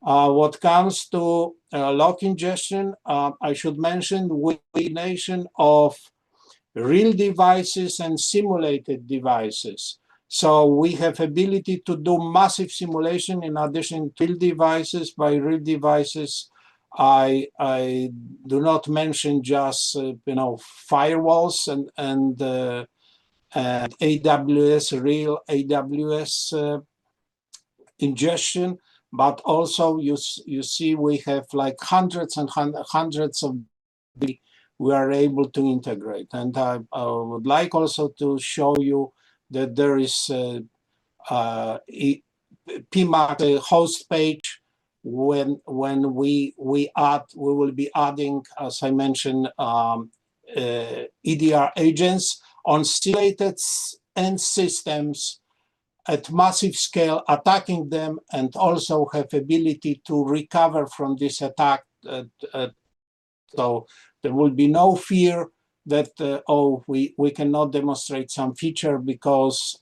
What comes to lock ingestion, I should mention with combination of real devices and simulated devices. So we have ability to do massive simulation in addition to real devices. By real devices, I do not mention just firewalls and AWS, real AWS ingestion, but also you see we have like hundreds and hundreds of we are able to integrate. And I would like also to show you that there is PMAX host page. When we will be adding, as I mentioned, EDR agents on simulated end systems at massive scale, attacking them, and also have ability to recover from this attack. So there will be no fear that we cannot demonstrate some feature because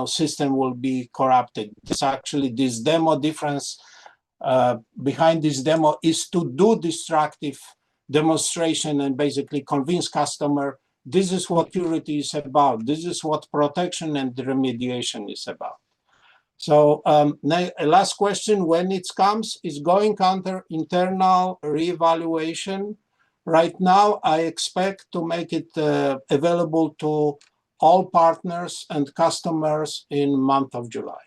system will be corrupted. It's actually this demo difference behind this demo is to do destructive demonstration and basically convince customer this is what security is about. This is what protection and remediation is about. So last question, when it comes, is going under internal reevaluation. Right now, I expect to make it available to all partners and customers in month of July.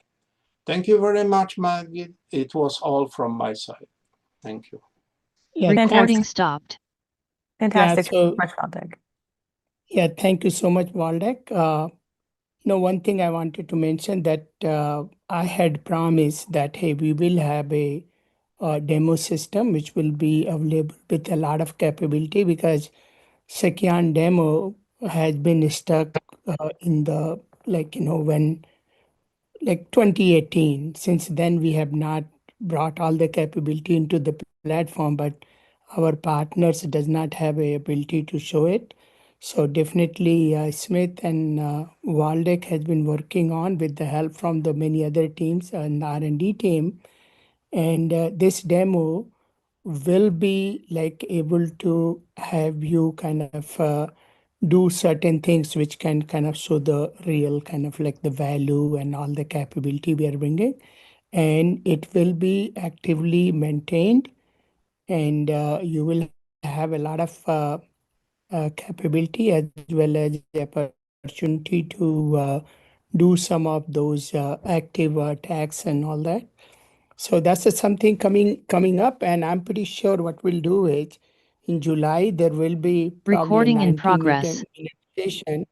Thank you very much, Maggie. It was all from my side. Thank you. Yeah, Recording stopped. Yeah, Fantastic. so- Much, Waldek. Yeah, thank you so much, Waldek. One thing I wanted to mention that I had promised that, hey, we will have a demo system which will be available with a lot of capability, because Sakyan demo has been stuck in the, when 2018. Since then, we have not brought all the capability into the platform, but our partners does not have a ability to show it. So definitely Smith and Waldek has been working on with the help from the many other teams and R&D team. And this demo will be able to have you kind of do certain things which can kind of show the real kind of the value and all the capability we are bringing. And it will be actively maintained, and you will have a lot of capability as well as the opportunity to do some of those active tags and all that. So that's something coming up, and I'm pretty sure what we'll do is in July there will be probably Recording a in 90 progress. minute session.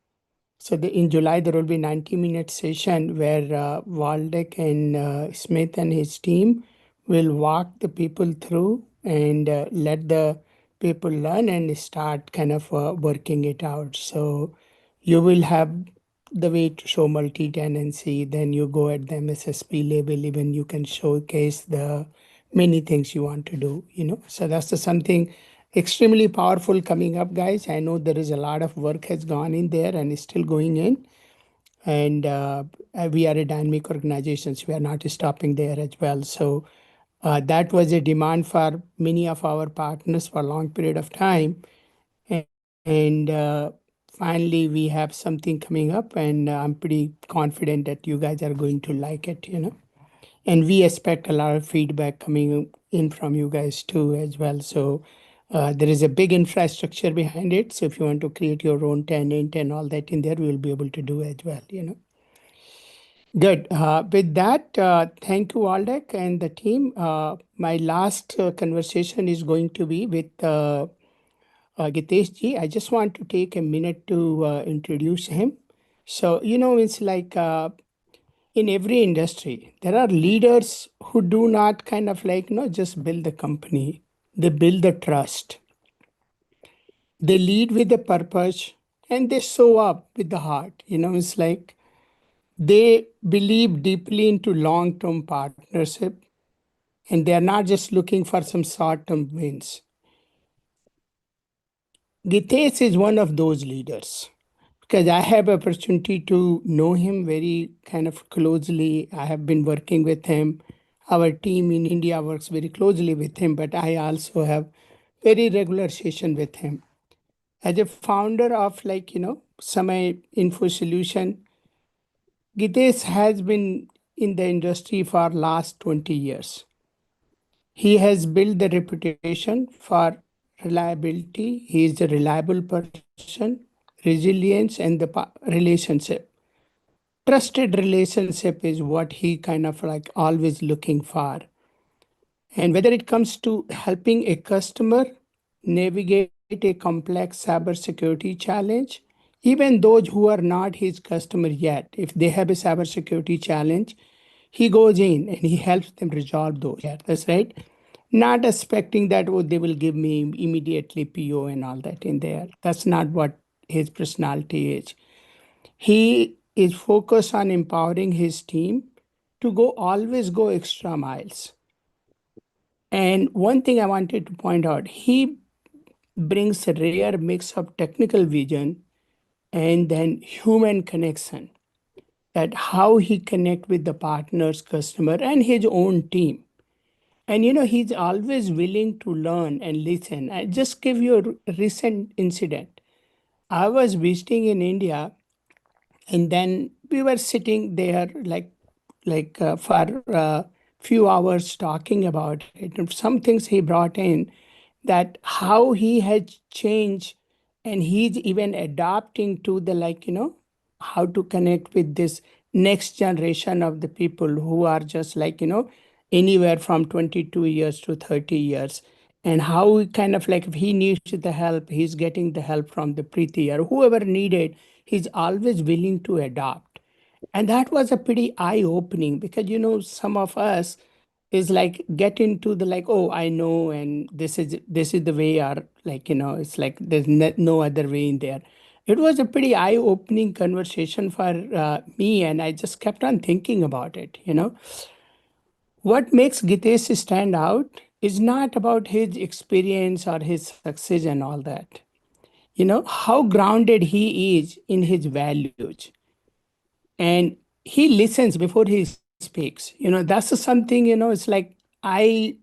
So in July there will be 90-minute session where Waldek and Smith and his team will walk the people through and let the people learn and start kind of working it out. So you will have the way to show multi-tenancy, then you go at the MSSP level, even you can showcase the many things you want to do, So that's something extremely powerful coming up, guys. I know there is a lot of work has gone in there and is still going in. And we are a dynamic organization, so we are not stopping there as well. So that was a demand for many of our partners for a long period of time. And finally, we have something coming up, and I'm pretty confident that you guys are going to like it, And we expect a lot of feedback coming in from you guys too as well. So there is a big infrastructure behind it. So if you want to create your own tenant and all that in there, we'll be able to do as well, Good. With that, thank you, Waldek and the team. My last conversation is going to be with Gitesh ji. I just want to take a minute to introduce him. So, it's like in every industry, there are leaders who do not kind of just build the company. They build the trust. They lead with the purpose and they show up with the heart. It's like they believe deeply into long-term partnership, and they are not just looking for some short-term wins. Gitesh is one of those leaders because I have opportunity to know him very kind of closely. I have been working with him. our team in India works very closely with him, but I also have very regular session with him. As a founder of Samay Info Solution, Gitesh has been in the industry for last 20 years. He has built the reputation for reliability. He is a reliable person, resilience, and the relationship. Trusted relationship is what he kind of like always looking for. And whether it comes to helping a customer navigate a complex cybersecurity challenge, even those who are not his customer yet, if they have a cybersecurity challenge, he goes in and he helps them resolve those. Yeah, that's right. Not expecting that, oh, they will give me immediately PO and all that in there. That's not what his personality is. He is focused on empowering his team to go always go extra miles. And one thing I wanted to point out, he brings a rare mix of technical vision and then human connection, that how he connect with the partners, customer, and his own team. And he's always willing to learn and listen. I just give you a recent incident. I was visiting in India, and then we were sitting there for few hours talking about it. And some things he brought in, that how he had changed, and he's even adapting to the how to connect with this next generation of the people who are just anywhere from 22 years to 30 years, and how he kind of like if he needs the help, he's getting the help from the Preeti or whoever needed. He's always willing to adopt. And that was a pretty eye opening, because some of us is like get into the like, oh, I know, and this is the way, or it's like there's no other way in there. It was a pretty eye opening conversation for me, and I just kept on thinking about it. What makes Gitesh stand out is not about his experience or his success and all that. How grounded he is in his values, and he listens before he speaks. That's something, it's like I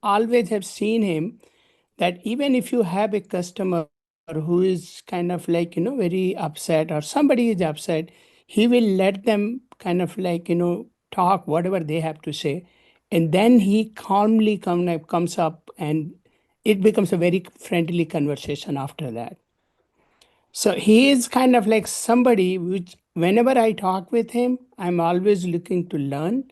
always have seen him, that even if you have a customer who is kind of very upset, or somebody is upset, he will let them kind of talk whatever they have to say, and then he calmly comes up, and it becomes a very friendly conversation after that. So he is kind of like somebody which, whenever I talk with him, I'm always looking to learn.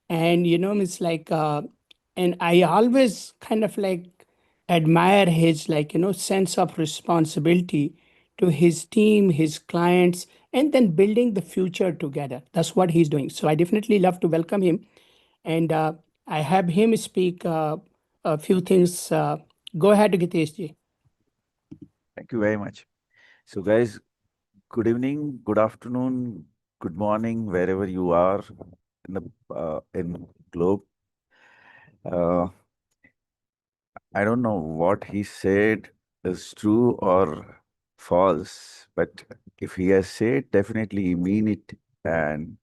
And it's like, and I always kind of like admire his sense of responsibility to his team, his clients, and then building the future together. That's what he's doing. So I definitely love to welcome him, and I have him speak a few things. Go ahead, Gitesh ji. Thank you very much. So, guys, good evening, good afternoon, good morning, wherever you are in the in globe. Uh, I don't know what he said is true or false, but if he has said, definitely he mean it, and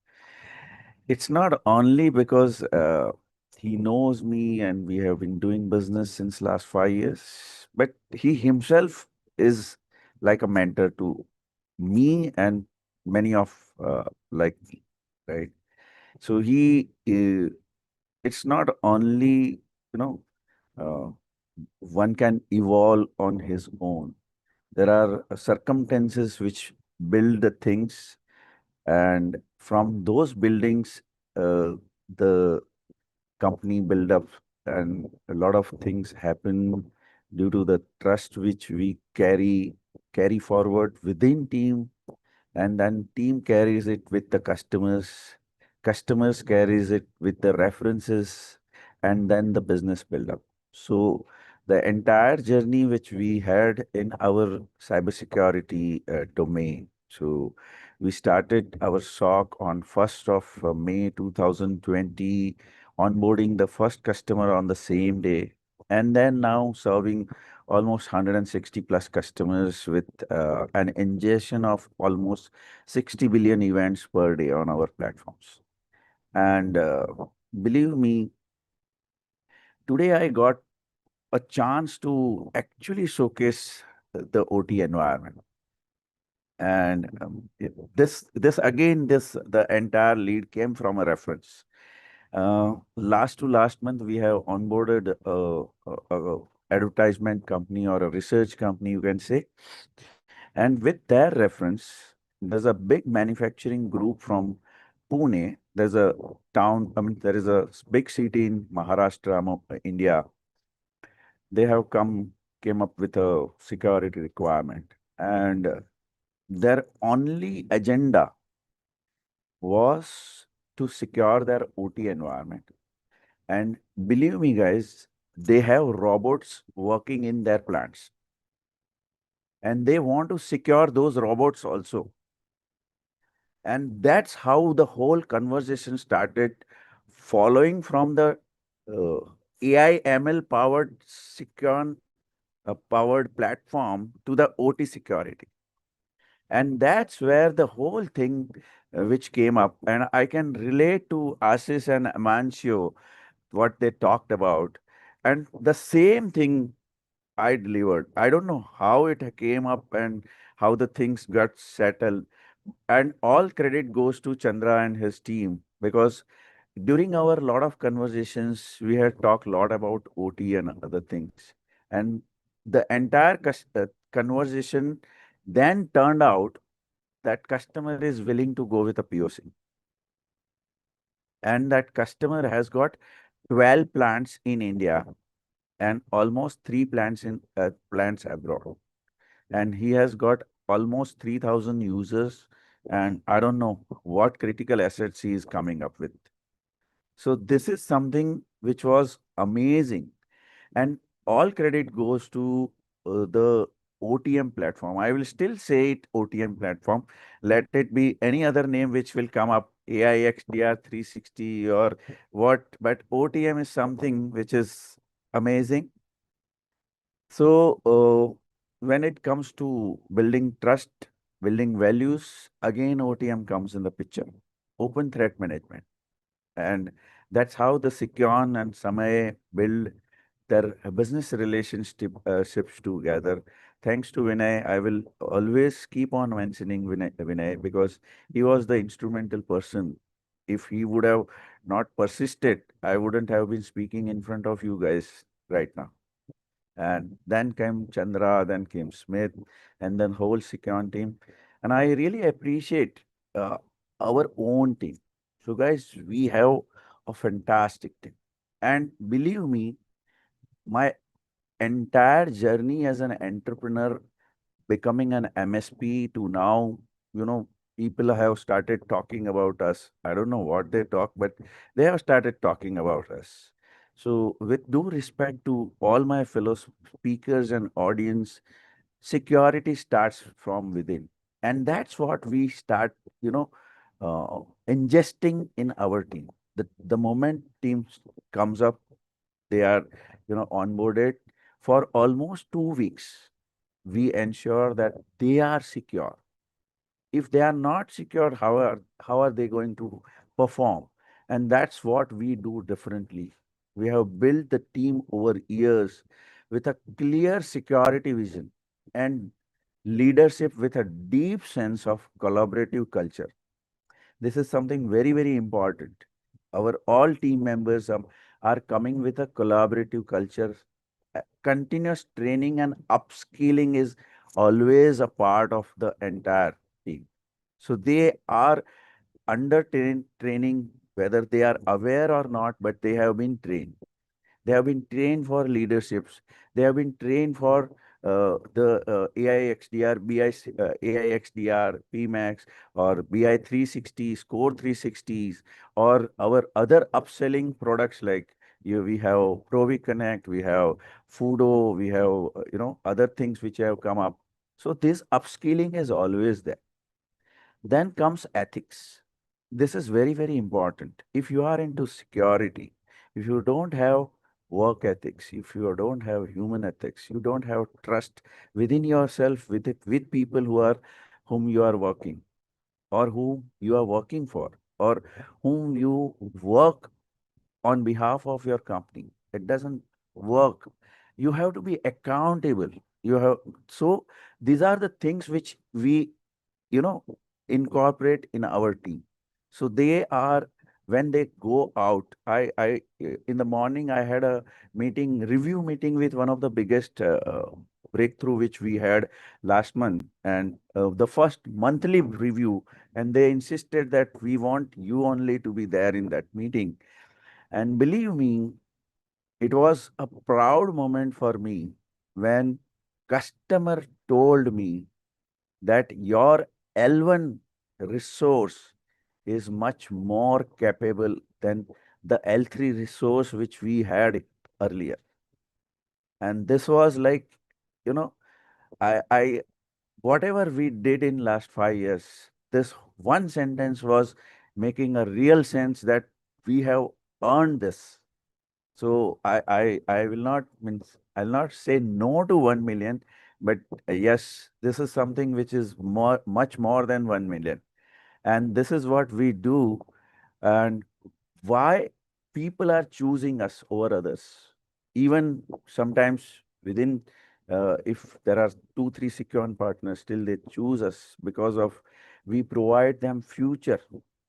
it's not only because he knows me and we have been doing business since last 5 years, but he himself is like a mentor to me and many of like me, right? So it's not only, you know, uh, one can evolve on his own. There are circumstances which build the things, and from those buildings, the company build up, and a lot of things happen due to the trust which we carry forward within team, and then team carries it with the customers carries it with the references, and then the business build up. So the entire journey which we had in our cybersecurity domain. So we started our SOC on 1st of May 2020, onboarding the first customer on the same day, and then now serving almost 160 plus customers with an ingestion of almost 60 billion events per day on our platforms. And believe me, today I got a chance to actually showcase the OT environment. And this again, this the entire lead came from a reference. Last to last month, we have onboarded a advertisement company or a research company, you can say. And with their reference, there's a big manufacturing group from Pune. There's a town, I mean, there is a big city in Maharashtra, India. They have came up with a security requirement, and their only agenda was to secure their OT environment. And believe me, guys, they have robots working in their plants, and they want to secure those robots also. And that's how the whole conversation started, following from the uh, AI ML powered secure powered platform to the OT security. And that's where the whole thing which came up. And I can relate to Asis and Amancio, what they talked about. And the same thing I delivered. I don't know how it came up and how the things got settled. And all credit goes to Chandra and his team, because during our lot of conversations, we had talked a lot about OT and other things. And the entire conversation then turned out that customer is willing to go with a POC. And that customer has got 12 plants in India and almost three plants abroad. And he has got almost 3,000 users, and I don't know what critical assets he is coming up with. So this is something which was amazing, and all credit goes to the OTM platform. I will still say it OTM platform. Let it be any other name which will come up, AIXDR 360 or what, but OTM is something which is amazing. So, when it comes to building trust, building values, again, OTM comes in the picture. Open threat management. And that's how the Sikyon and Samay build their business relationships together. Thanks to Vinay, I will always keep on mentioning Vinay because he was the instrumental person. If he would have not persisted, I wouldn't have been speaking in front of you guys right now. And then came Chandra, then came Smith, and then whole Sikyan team. And I really appreciate uh, our own team. So, guys, we have a fantastic team. And believe me, my entire journey as an entrepreneur, becoming an MSP to now, people have started talking about us. I don't know what they talk, but they have started talking about us. So, with due respect to all my fellow speakers and audience, security starts from within. And that's what we start, ingesting in our team. The moment team comes up, they are, onboarded for almost 2 weeks. We ensure that they are secure. If they are not secure, how are they going to perform? And that's what we do differently. We have built the team over years with a clear security vision and leadership with a deep sense of collaborative culture. This is something very, very important. Our all team members are coming with a collaborative culture. Continuous training and upskilling is always a part of the entire team. So they are under training, whether they are aware or not, but they have been trained. They have been trained for leaderships. They have been trained for the AIXDR, AIXDR, PMAX, or BI 360, Score 360s, or our other upselling products like we have Provi Connect, we have Fudo, we have other things which have come up. So this upskilling is always there. Then comes ethics. This is very, very important. If you are into security, if you don't have work ethics, if you don't have human ethics, you don't have trust within yourself, with people whom you are working, or whom you are working for, or whom you work on behalf of your company. It doesn't work. You have to be accountable. You have so these are the things which we you know incorporate in our team. So they are when they go out. I in the morning I had a review meeting with one of the biggest breakthrough which we had last month, and the first monthly review, and they insisted that we want you only to be there in that meeting. And believe me, it was a proud moment for me when customer told me that your L1 resource is much more capable than the L3 resource which we had earlier. And this was like, you know, I whatever we did in last 5 years, this one sentence was making a real sense that we have earned this. So I will not means I'll not say no to 1 million, but yes, this is something which is much more than 1 million, and this is what we do, and why people are choosing us over others. Even sometimes within, if there are two, three secure partners, still they choose us because of we provide them future.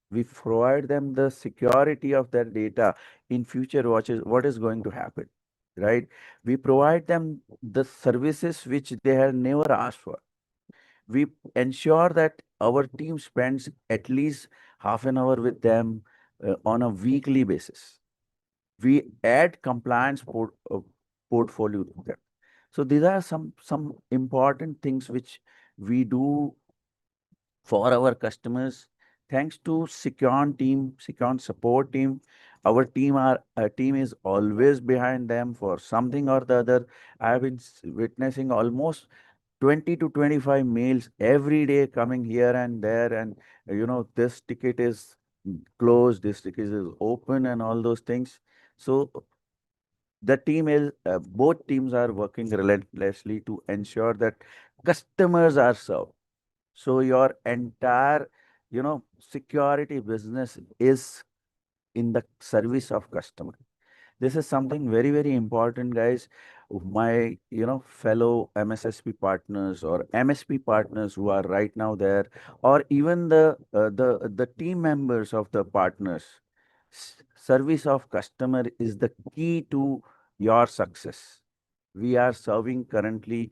We provide them the security of their data in future. What is going to happen, right? We provide them the services which they have never asked for. We ensure that our team spends at least half an hour with them on a weekly basis. We add compliance portfolio to them. So these are some important things which we do for our customers. Thanks to Secon support team, our team is always behind them for something or the other. I have been witnessing almost 20 to 25 mails every day coming here and there, and this ticket is closed, this ticket is open, and all those things. So the team is both teams are working relentlessly to ensure that customers are served. So your entire security business is in the service of customer. This is something very, very important, guys. My, fellow MSSP partners or MSP partners who are right now there, or even the team members of the partners. Service of customer is the key to your success. We are serving currently.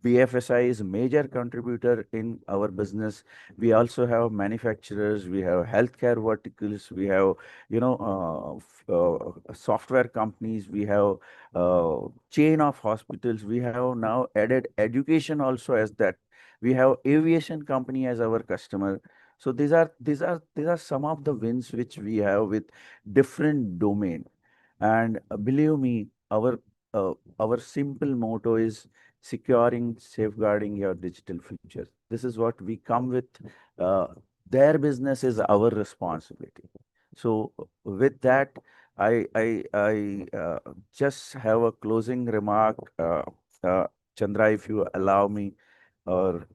BFSI is major contributor in our business. We also have manufacturers, we have healthcare verticals, we have software companies, we have chain of hospitals, we have now added education also as that. We have aviation company as our customer. So these are some of the wins which we have with different domain. And believe me, our simple motto is securing, safeguarding your digital future. This is what we come with. Uh, their business is our responsibility. So with that, I just have a closing remark, uh, Chandra, if you allow me, or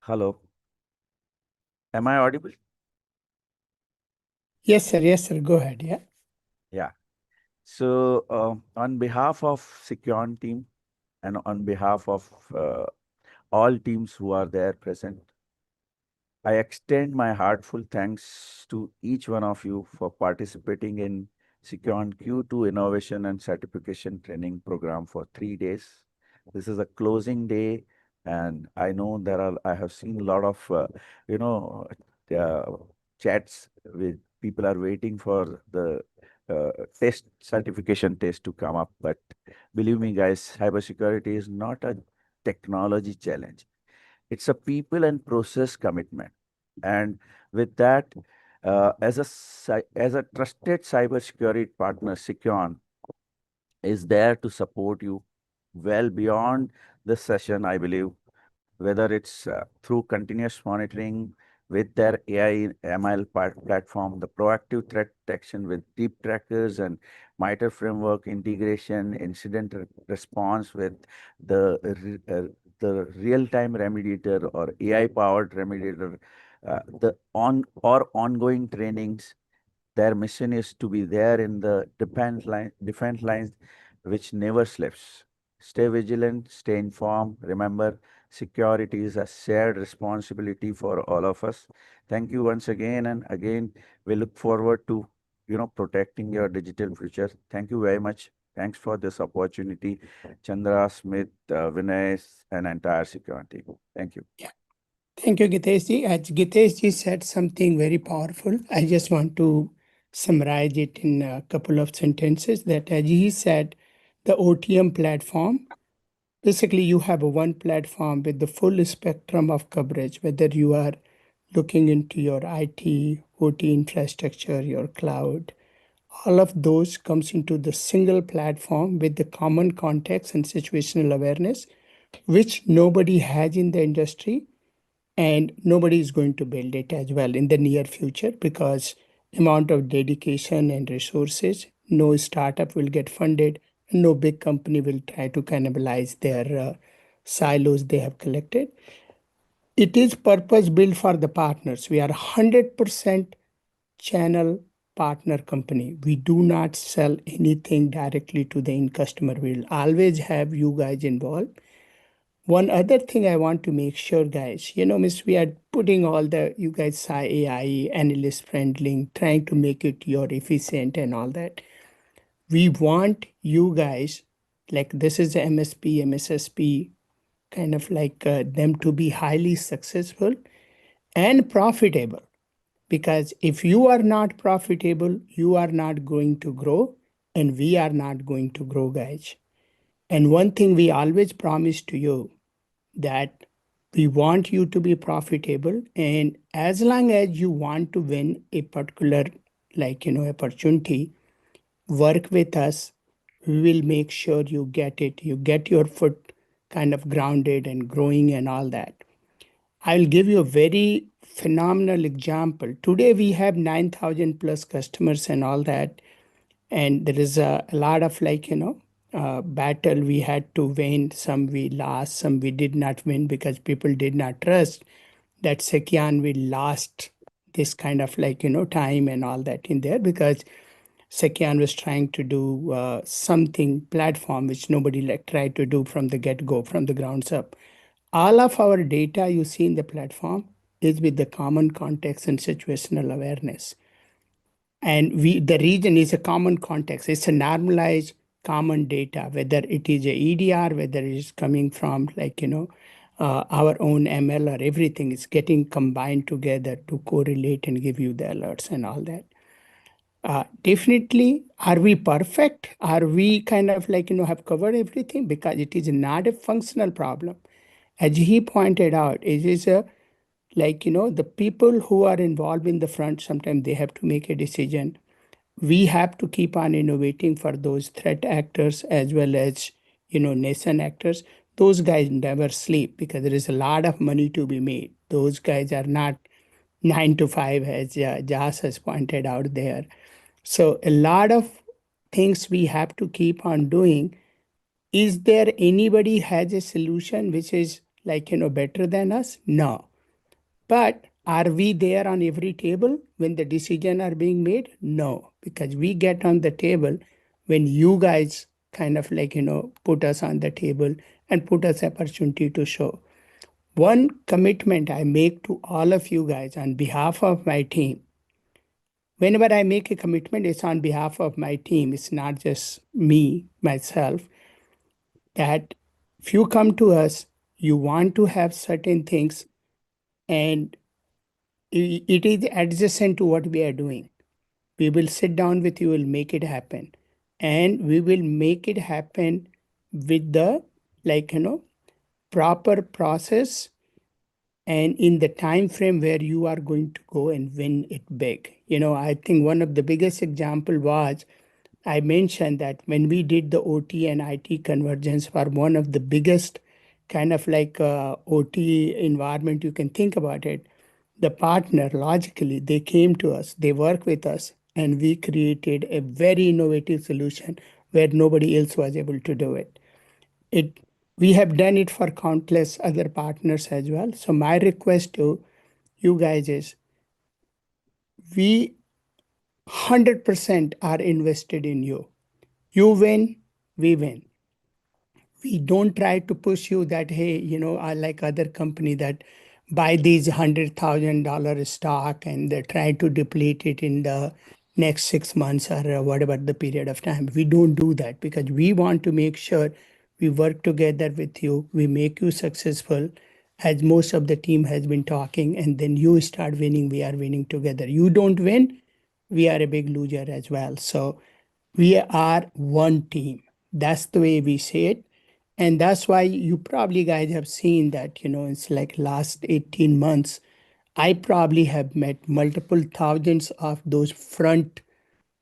hello, am I audible? Yes, sir. Go ahead. Yeah. Yeah. So on behalf of Secure team and on behalf of all teams who are there present, I extend my heartfelt thanks to each one of you for participating in Secure Q2 Innovation and Certification Training Program for 3 days. This is a closing day, and I know I have seen a lot of, you know, uh, chats with people are waiting for the certification test to come up. But believe me, guys, cybersecurity is not a technology challenge. It's a people and process commitment. And with that, as a trusted cybersecurity partner, Secure is there to support you well beyond the session, I believe, whether it's through continuous monitoring with their AI ML platform, the proactive threat detection with deep trackers and MITRE framework integration, incident response with the the real-time remediator or AI-powered remediator, the ongoing trainings, Their mission is to be there in the defense lines which never slips. Stay vigilant, stay informed. Remember, security is a shared responsibility for all of us. Thank you once again and again. We look forward to protecting your digital future. Thank you very much. Thanks for this opportunity, Chandra, Smith, Vinay, and entire security. Thank you. Yeah. Thank you, Giteshji. As Giteshji said something very powerful, I just want to summarize it in a couple of sentences. That as he said, the OTM platform, basically you have a one platform with the full spectrum of coverage, whether you are looking into your IT, OT infrastructure, your cloud, all of those comes into the single platform with the common context and situational awareness, which nobody has in the industry and nobody is going to build it as well in the near future because amount of dedication and resources, no startup will get funded, no big company will try to cannibalize their silos they have collected. It is purpose built for the partners. We are 100% channel partner company. We do not sell anything directly to the end customer. We'll always have you guys involved. One other thing I want to make sure, guys, miss, we are putting all the, you guys saw AI, analyst friendly, trying to make it your efficient and all that. We want you guys, like this is the MSP, MSSP, kind of like them to be highly successful and profitable. Because if you are not profitable, you are not going to grow, and we are not going to grow, guys. And one thing we always promise to you that we want you to be profitable, and as long as you want to win a particular opportunity, work with us. We will make sure you get it. You get your foot kind of grounded and growing and all that. I'll give you a very phenomenal example. Today we have 9,000 plus customers and all that. And there is a lot of battle we had to win. Some we lost, some we did not win because people did not trust that Sekyan will last this kind of time and all that in there because Sekyan was trying to do something platform which nobody tried to do from the get-go, from the grounds up. All of our data you see in the platform is with the common context and situational awareness. And the region is a common context. It's a normalized common data, whether it is a EDR, whether it is coming from our own ML or everything is getting combined together to correlate and give you the alerts and all that. Definitely, are we perfect? Are we kind of have covered everything? Because it is not a functional problem. As he pointed out, it is a the people who are involved in the front, sometimes they have to make a decision. We have to keep on innovating for those threat actors as well as nation actors. Those guys never sleep because there is a lot of money to be made. Those guys are not 9 to 5, as Jas has pointed out there. So a lot of things we have to keep on doing. Is there anybody has a solution which is better than us? No. But are we there on every table when the decisions are being made? No, because we get on the table when you guys kind of put us on the table and put us opportunity to show. One commitment I make to all of you guys on behalf of my team. Whenever I make a commitment, it's on behalf of my team. It's not just me, myself, that if you come to us, you want to have certain things and it is adjacent to what we are doing. We will sit down with you, will make it happen. And we will make it happen with the proper process and in the time frame where you are going to go and win it big. I think one of the biggest example was I mentioned that when we did the OT and IT convergence for one of the biggest kind of OT environment you can think about it, the partner logically they came to us, they work with us, and we created a very innovative solution where nobody else was able to do it. We have done it for countless other partners as well. So my request to you guys is we 100% are invested in you. You win, we win. We don't try to push you that, hey, I like other company that buy these $100,000 stock and they try to deplete it in the next 6 months or whatever the period of time. We don't do that because we want to make sure we work together with you, we make you successful, as most of the team has been talking, and then you start winning, we are winning together. You don't win, we are a big loser as well. So we are one team. That's the way we say it. And that's why you probably guys have seen that, it's like last 18 months, I probably have met multiple thousands of those front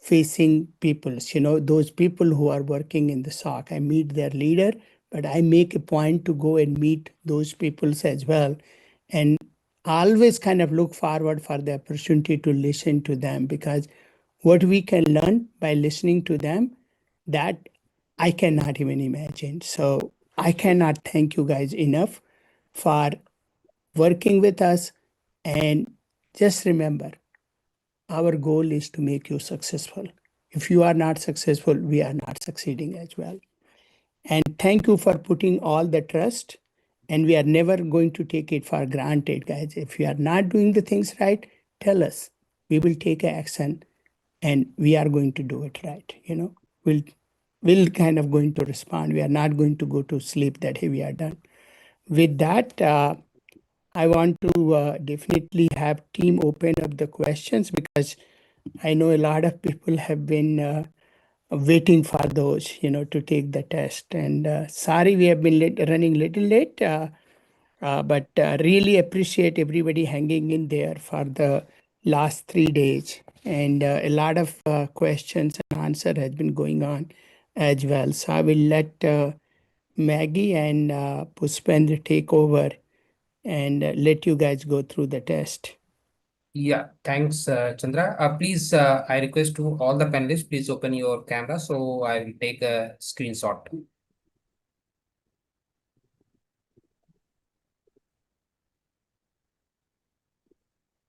facing peoples, those people who are working in the SOC. I meet their leader, but I make a point to go and meet those peoples as well. And always kind of look forward for the opportunity to listen to them, because what we can learn by listening to them, that I cannot even imagine. So I cannot thank you guys enough for working with us. And just remember, our goal is to make you successful. If you are not successful, we are not succeeding as well. And thank you for putting all the trust. And we are never going to take it for granted, guys. If you are not doing the things right, tell us. We will take action and we are going to do it right. We'll kind of going to respond. We are not going to go to sleep that hey, we are done. With that, I want to definitely have team open up the questions, because I know a lot of people have been waiting for those, to take the test. And sorry, we have been running little late, but really appreciate everybody hanging in there for the last 3 days. And a lot of questions and answer has been going on as well. So I will let Maggie and Puspendra take over and let you guys go through the test. Yeah, thanks, Chandra. Please, I request to all the panelists, please open your camera so I will take a screenshot.